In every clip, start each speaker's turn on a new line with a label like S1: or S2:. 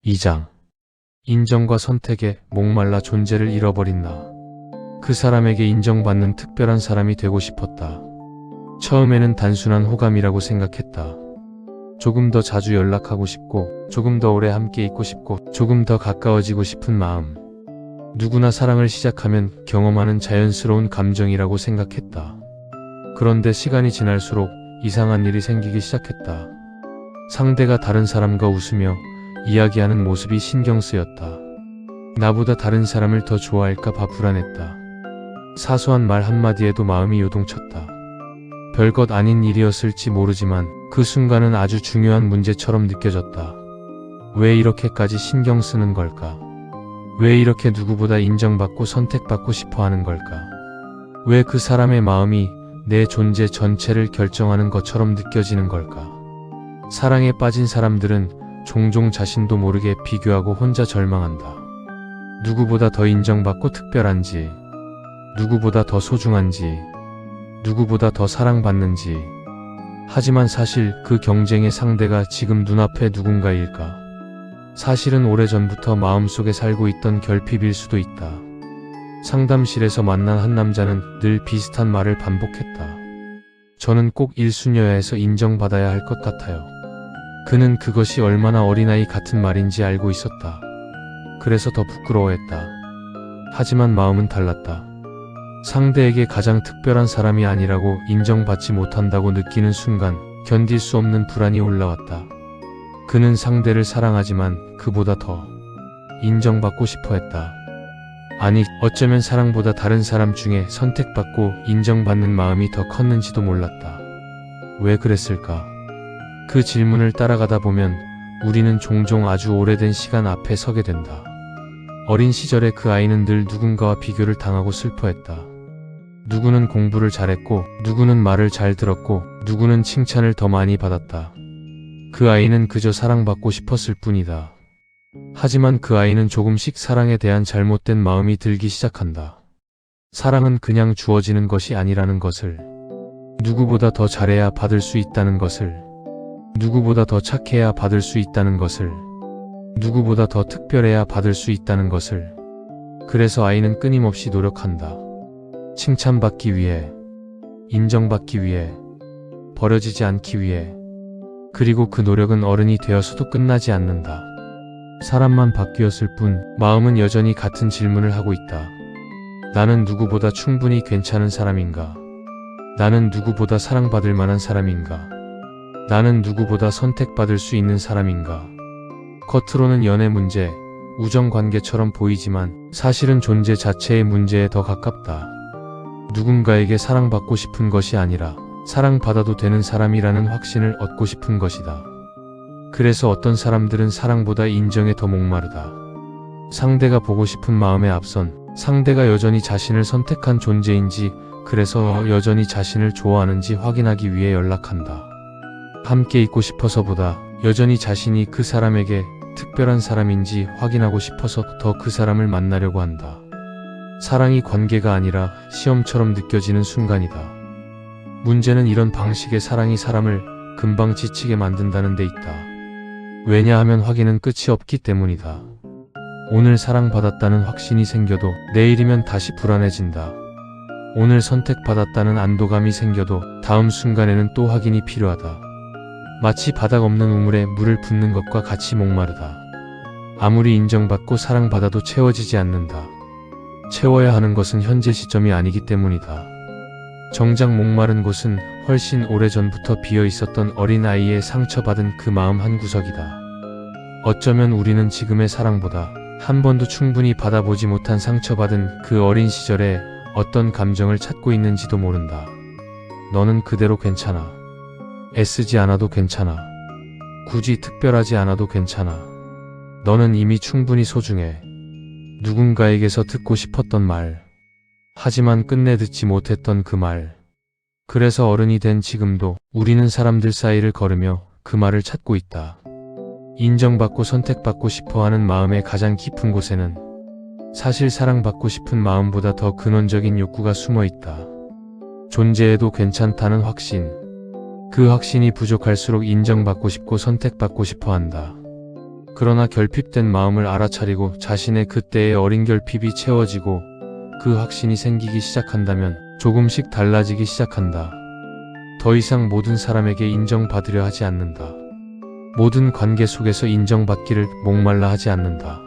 S1: 2장. 인정과 선택에 목말라 존재를 잃어버린 나. 그 사람에게 인정받는 특별한 사람이 되고 싶었다. 처음에는 단순한 호감이라고 생각했다. 조금 더 자주 연락하고 싶고, 조금 더 오래 함께 있고 싶고, 조금 더 가까워지고 싶은 마음. 누구나 사랑을 시작하면 경험하는 자연스러운 감정이라고 생각했다. 그런데 시간이 지날수록 이상한 일이 생기기 시작했다. 상대가 다른 사람과 웃으며 이야기하는 모습이 신경 쓰였다. 나보다 다른 사람을 더 좋아할까 봐 불안했다. 사소한 말 한마디에도 마음이 요동쳤다. 별것 아닌 일이었을지 모르지만 그 순간은 아주 중요한 문제처럼 느껴졌다. 왜 이렇게까지 신경 쓰는 걸까? 왜 이렇게 누구보다 인정받고 선택받고 싶어 하는 걸까? 왜 그 사람의 마음이 내 존재 전체를 결정하는 것처럼 느껴지는 걸까? 사랑에 빠진 사람들은 종종 자신도 모르게 비교하고 혼자 절망한다. 누구보다 더 인정받고 특별한지, 누구보다 더 소중한지, 누구보다 더 사랑받는지. 하지만 사실 그 경쟁의 상대가 지금 눈앞에 누군가일까? 사실은 오래전부터 마음속에 살고 있던 결핍일 수도 있다. 상담실에서 만난 한 남자는 늘 비슷한 말을 반복했다. 저는 꼭 1순위여야 해서 인정받아야 할 것 같아요. 그는 그것이 얼마나 어린아이 같은 말인지 알고 있었다. 그래서 더 부끄러워했다. 하지만 마음은 달랐다. 상대에게 가장 특별한 사람이 아니라고 인정받지 못한다고 느끼는 순간 견딜 수 없는 불안이 올라왔다. 그는 상대를 사랑하지만 그보다 더 인정받고 싶어 했다. 아니, 어쩌면 사랑보다 다른 사람 중에 선택받고 인정받는 마음이 더 컸는지도 몰랐다. 왜 그랬을까? 그 질문을 따라가다 보면 우리는 종종 아주 오래된 시간 앞에 서게 된다. 어린 시절에 그 아이는 늘 누군가와 비교를 당하고 슬퍼했다. 누구는 공부를 잘했고, 누구는 말을 잘 들었고, 누구는 칭찬을 더 많이 받았다. 그 아이는 그저 사랑받고 싶었을 뿐이다. 하지만 그 아이는 조금씩 사랑에 대한 잘못된 마음이 들기 시작한다. 사랑은 그냥 주어지는 것이 아니라는 것을, 누구보다 더 잘해야 받을 수 있다는 것을, 누구보다 더 착해야 받을 수 있다는 것을, 누구보다 더 특별해야 받을 수 있다는 것을. 그래서 아이는 끊임없이 노력한다. 칭찬받기 위해, 인정받기 위해, 버려지지 않기 위해. 그리고 그 노력은 어른이 되어서도 끝나지 않는다. 사람만 바뀌었을 뿐 마음은 여전히 같은 질문을 하고 있다. 나는 누구보다 충분히 괜찮은 사람인가? 나는 누구보다 사랑받을 만한 사람인가? 나는 누구보다 선택받을 수 있는 사람인가? 겉으로는 연애 문제, 우정관계처럼 보이지만 사실은 존재 자체의 문제에 더 가깝다. 누군가에게 사랑받고 싶은 것이 아니라 사랑받아도 되는 사람이라는 확신을 얻고 싶은 것이다. 그래서 어떤 사람들은 사랑보다 인정에 더 목마르다. 상대가 보고 싶은 마음에 앞선 상대가 여전히 자신을 선택한 존재인지, 그래서 여전히 자신을 좋아하는지 확인하기 위해 연락한다. 함께 있고 싶어서보다 여전히 자신이 그 사람에게 특별한 사람인지 확인하고 싶어서 더 그 사람을 만나려고 한다. 사랑이 관계가 아니라 시험처럼 느껴지는 순간이다. 문제는 이런 방식의 사랑이 사람을 금방 지치게 만든다는 데 있다. 왜냐하면 확인은 끝이 없기 때문이다. 오늘 사랑받았다는 확신이 생겨도 내일이면 다시 불안해진다. 오늘 선택받았다는 안도감이 생겨도 다음 순간에는 또 확인이 필요하다. 마치 바닥 없는 우물에 물을 붓는 것과 같이 목마르다. 아무리 인정받고 사랑받아도 채워지지 않는다. 채워야 하는 것은 현재 시점이 아니기 때문이다. 정작 목마른 곳은 훨씬 오래전부터 비어 있었던 어린아이의 상처받은 그 마음 한구석이다. 어쩌면 우리는 지금의 사랑보다 한 번도 충분히 받아보지 못한 상처받은 그 어린 시절에 어떤 감정을 찾고 있는지도 모른다. 너는 그대로 괜찮아. 애쓰지 않아도 괜찮아. 굳이 특별하지 않아도 괜찮아. 너는 이미 충분히 소중해. 누군가에게서 듣고 싶었던 말, 하지만 끝내 듣지 못했던 그 말. 그래서 어른이 된 지금도 우리는 사람들 사이를 걸으며 그 말을 찾고 있다. 인정받고 선택받고 싶어하는 마음의 가장 깊은 곳에는 사실 사랑받고 싶은 마음보다 더 근원적인 욕구가 숨어 있다. 존재해도 괜찮다는 확신. 그 확신이 부족할수록 인정받고 싶고 선택받고 싶어 한다. 그러나 결핍된 마음을 알아차리고 자신의 그때의 어린 결핍이 채워지고 그 확신이 생기기 시작한다면 조금씩 달라지기 시작한다. 더 이상 모든 사람에게 인정받으려 하지 않는다. 모든 관계 속에서 인정받기를 목말라 하지 않는다.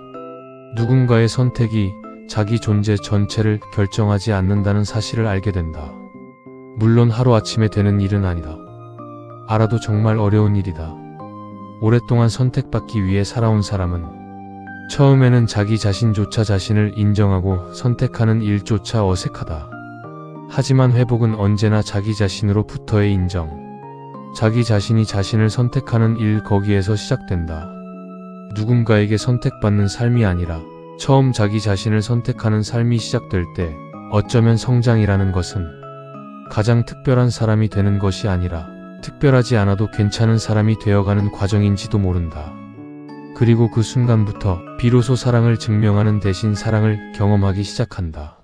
S1: 누군가의 선택이 자기 존재 전체를 결정하지 않는다는 사실을 알게 된다. 물론 하루아침에 되는 일은 아니다. 알아도 정말 어려운 일이다. 오랫동안 선택받기 위해 살아온 사람은 처음에는 자기 자신조차 자신을 인정하고 선택하는 일조차 어색하다. 하지만 회복은 언제나 자기 자신으로부터의 인정. 자기 자신이 자신을 선택하는 일, 거기에서 시작된다. 누군가에게 선택받는 삶이 아니라 처음 자기 자신을 선택하는 삶이 시작될 때 어쩌면 성장이라는 것은 가장 특별한 사람이 되는 것이 아니라 특별하지 않아도 괜찮은 사람이 되어가는 과정인지도 모른다. 그리고 그 순간부터 비로소 사랑을 증명하는 대신 사랑을 경험하기 시작한다.